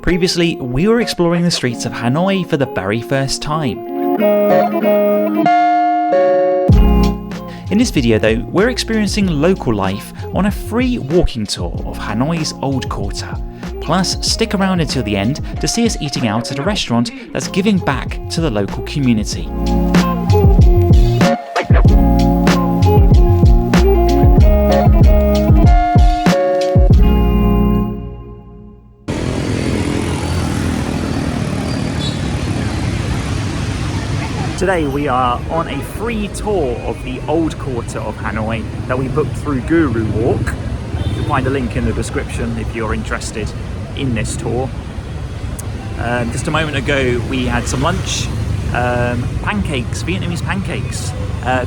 Previously, we were exploring the streets of Hanoi for the very first time. In this video though, we're experiencing local life on a free walking tour of Hanoi's Old Quarter. Plus, stick around until the end to see us eating out at a restaurant that's giving back to the local community. Today we are on a free tour of the Old Quarter of Hanoi that we booked through Guru Walk. You'll find a link in the description if you're interested in this tour. Just a moment ago we had some lunch, pancakes, Vietnamese pancakes,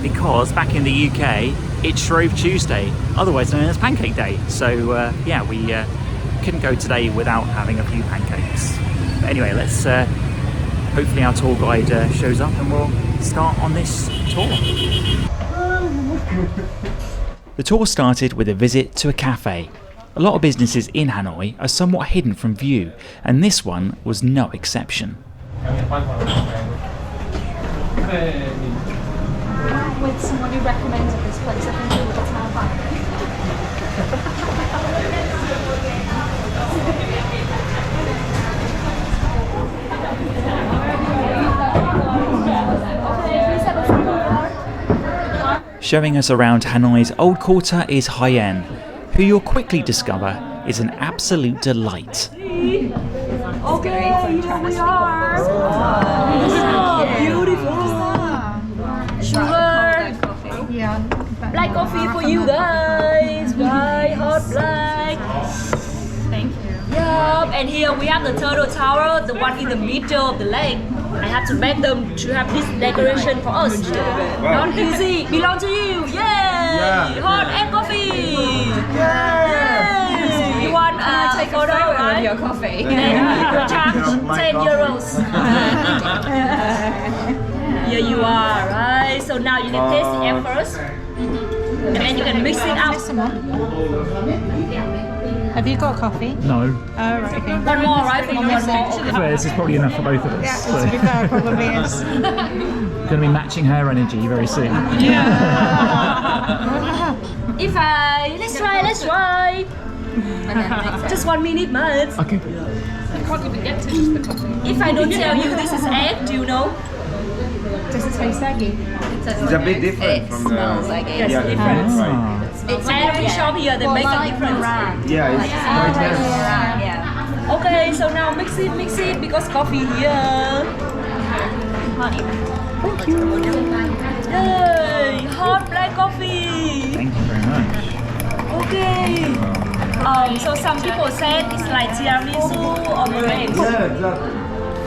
because back in the UK it's Shrove Tuesday, otherwise known as Pancake Day. So yeah, we couldn't go today without having a few pancakes. But anyway, let's hopefully our tour guide shows up and we'll start on this tour. The tour started with a visit to a cafe. A lot of businesses in Hanoi are somewhat hidden from view, and this one was no exception. With someone who recommended this place, I think it was Showing us around Hanoi's Old Quarter is Hyen, who you'll quickly discover is an absolute delight. Okay, here we are. Oh, beautiful. Sugar. Black coffee for you guys. Right, hot black. Thank you. Yup, and here we have the turtle tower, the one in the middle of the lake. I have to beg them to have this decoration for us. Not easy, belong to you. Yay! Yeah. Hot and coffee. Yay! You want take a photo right? of your coffee? And charge 10 euros. Here you are, right? So now you can taste it at first, and then you can mix it up. Have you got coffee? No. Oh, right, okay. One more, right? One more. This is probably enough for both of us. Yeah, to be fair, probably is. Going to be matching her energy very soon. Yeah. Let's try. Just 1 minute, mates. Okay. I can't even get to just the coffee. If I don't tell you this is egg, do you know? Does it taste eggy? It's a bit different from the... smells like egg. Yes, different. Ah. It's every shop here, they make a difference. Yeah, it's quite nice. Yeah. Okay, so now mix it because coffee here. Honey. Thank you. Yay! Hot black coffee. Thank you very much. Okay. So some people said it's like tiramisu or meringue. Yeah, exactly.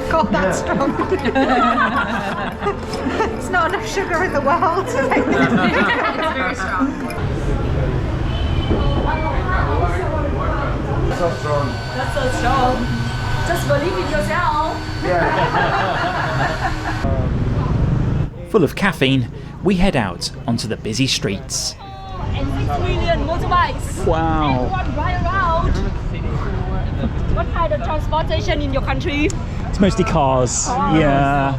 God, that's strong. It's not enough sugar in the world to make this. It's very strong. So strong. That's so strong. Just believe in yourself. Yeah. Full of caffeine, we head out onto the busy streets. And 6 million motorbikes. Wow. Everyone ride around. What kind of transportation in your country? It's mostly cars. Yeah.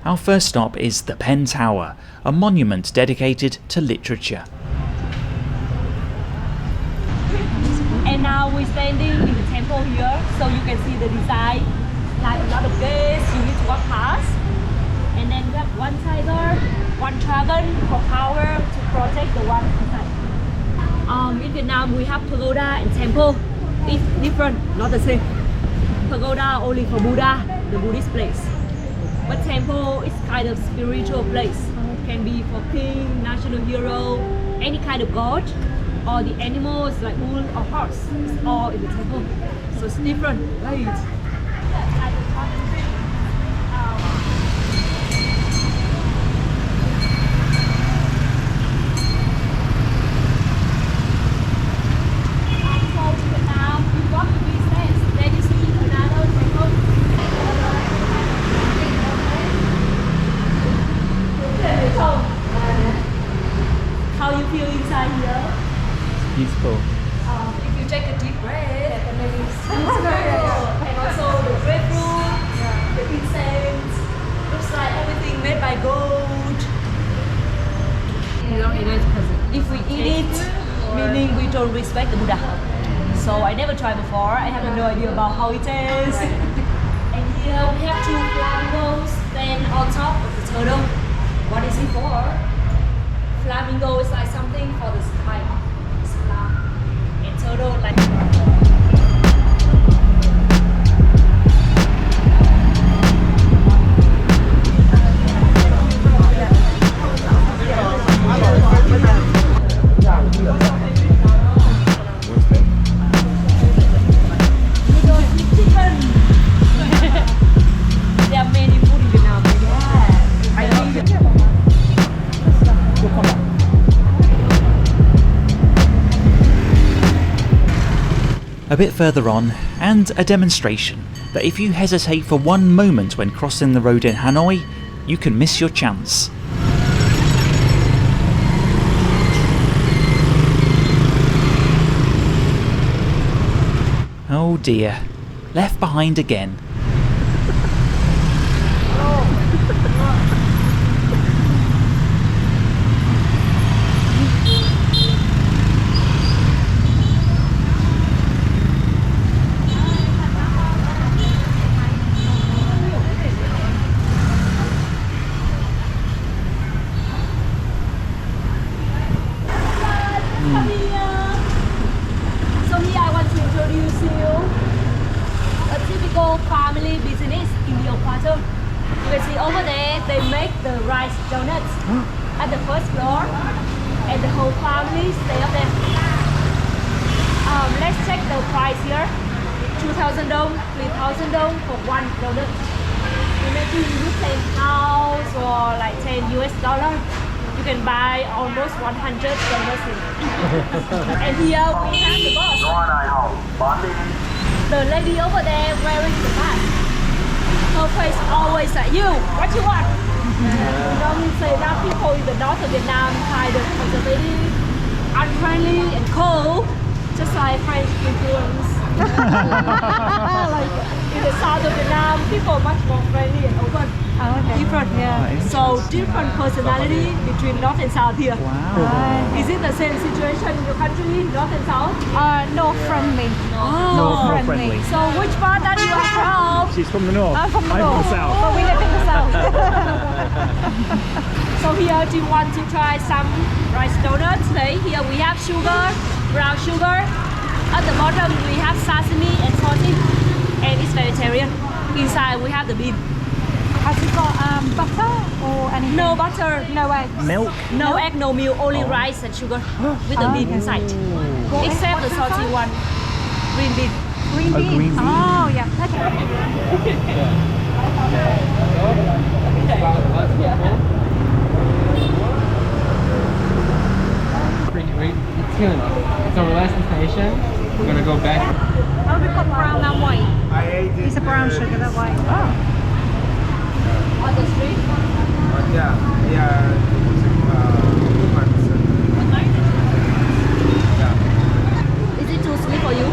Our first stop is the Pen Tower, a monument dedicated to literature. And now we're standing in the temple here, so you can see the design. Like a lot of gates, you need to walk past. And then we have one tiger, one dragon for power to protect the one inside. In Vietnam, we have pagoda and temple. It's different, not the same. Pagoda only for Buddha, the Buddhist place. But temple is kind of spiritual place. Can be for king, national hero, any kind of god, or the animals like bull or horse. It's all in the temple. So it's different, right? Beautiful. If you take a deep breath, and then and also the grapefruit, the incense, looks like everything made by gold. You don't eat it because If we eat it, meaning we don't respect the Buddha. So I never tried before. I have no idea about how it tastes. And here we have two flamingos stand on top of the turtle. What is it for? Flamingo is like something for the sky. And turtle like. A bit further on, and a demonstration that if you hesitate for one moment when crossing the road in Hanoi, you can miss your chance. Oh dear, left behind again. So here I want to introduce you a typical family business in the Old Quarter. You can see over there they make the rice donuts at the first floor, and the whole family stay up there. Let's check the price here. 2,000 dong, 3,000 dong for one donut. Maybe you can house or like 10 US dollar. You can buy almost 100 donuts here. And here we have the boss. The lady over there wearing the mask. Her face always like, you, what you want? You normally say that people in the north of Vietnam kind of conservative, unfriendly and cold, just like French influence. Like in the south of Vietnam, people are much more friendly and open. Oh, okay. Different, Yeah. So different personality between north and south here. Wow. Is it the same situation in your country, north and south? No friendly. Oh, More friendly. so which part that you are from? She's from the north. I'm from the I'm north. from the south. But we live in the south. So here, do you want to try some rice donuts? Okay, here we have sugar, brown sugar. At the bottom we have sesame and sausage, and it's vegetarian. Inside we have the bean. Has it got butter or anything? No butter, No eggs. Milk. no egg, no milk, only rice and sugar with the bean inside. Except the salty one, green bean. Green Oh, beans. green beans. Oh, yeah. Okay. It's our last destination. We're gonna go back. Oh, we've got brown and white. I ate it. It's a brown sugar, that white. On the street. Yeah. It was 2 months. Yeah. Is it too sweet for you?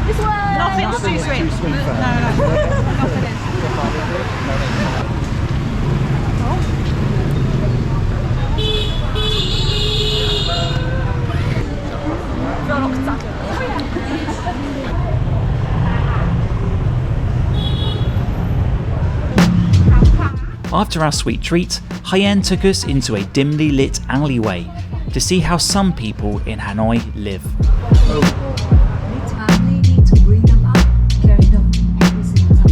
This one. Nothing's too sweet. Too sweet for her. No. Nothing is. After our sweet treat, Hyen took us into a dimly lit alleyway to see how some people in Hanoi live. Family need to bring them up, carry them every single time.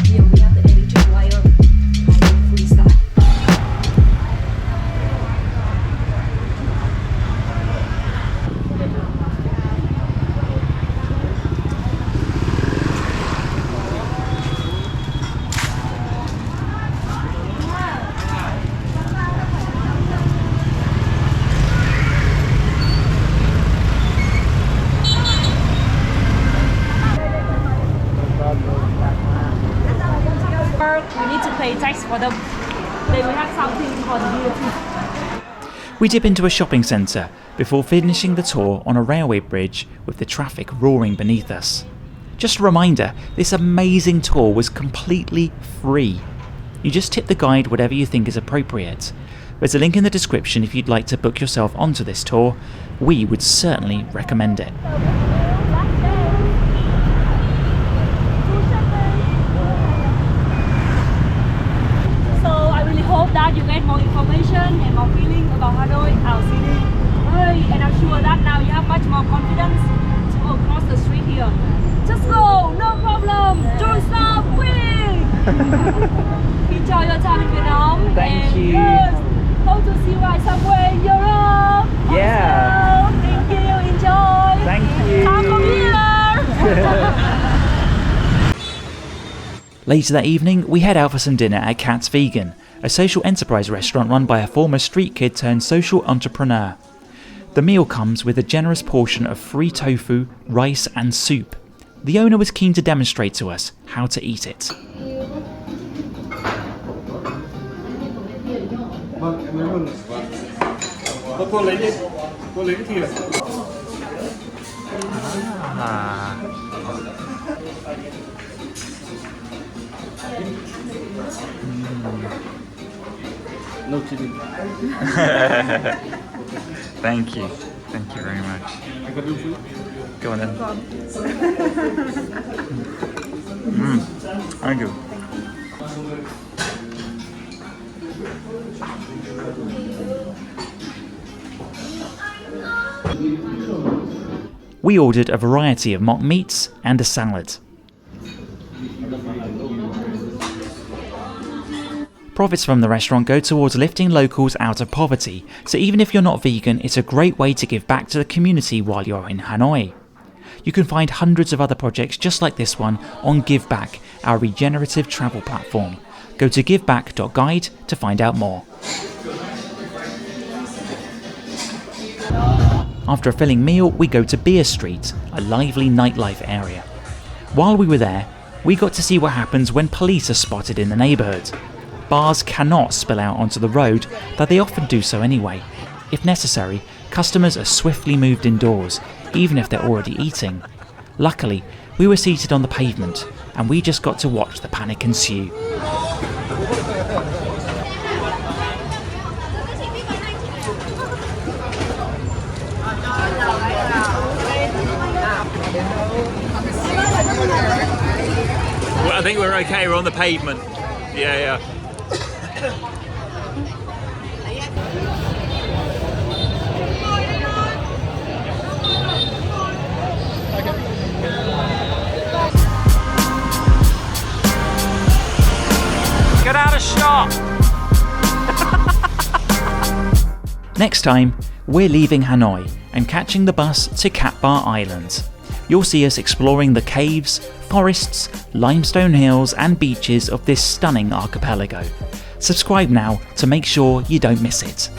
Here we have the electric wire, freestyle. pay tax for them. They will have something for the VAT. We dip into a shopping centre before finishing the tour on a railway bridge with the traffic roaring beneath us. Just a reminder, this amazing tour was completely free. You just tip the guide whatever you think is appropriate. There's a link in the description if you'd like to book yourself onto this tour. We would certainly recommend it. So I really hope that you get more information and more feeling about Hanoi, our city. And I'm sure that now you have much more confidence to go across the street here. Just go, no problem. Do stuff quick. Enjoy your time in Vietnam. Thank you. Yes, hope to see you right somewhere in Europe. Yeah. Also. Thank you. Enjoy. Thank you. Come here. Later that evening, we head out for some dinner at Katze Vegan, a social enterprise restaurant run by a former street kid turned social entrepreneur. The meal comes with a generous portion of free tofu, rice and soup. The owner was keen to demonstrate to us how to eat it. No chili. Thank you. Thank you very much. I can do food. Go on then. Thank you. We ordered a variety of mock meats and a salad. Profits from the restaurant go towards lifting locals out of poverty, so even if you're not vegan, it's a great way to give back to the community while you're in Hanoi. You can find hundreds of other projects just like this one on Give Back, our regenerative travel platform. Go to giveback.guide to find out more. After a filling meal, we go to Beer Street, a lively nightlife area. While we were there, we got to see what happens when police are spotted in the neighbourhood. Bars cannot spill out onto the road, though they often do so anyway. If necessary, customers are swiftly moved indoors, even if they're already eating. Luckily, we were seated on the pavement, and we just got to watch the panic ensue. Well, I think we're okay, we're on the pavement. Yeah. Get out of shot! Next time, we're leaving Hanoi and catching the bus to Cat Ba Island. You'll see us exploring the caves, forests, limestone hills and beaches of this stunning archipelago. Subscribe now to make sure you don't miss it.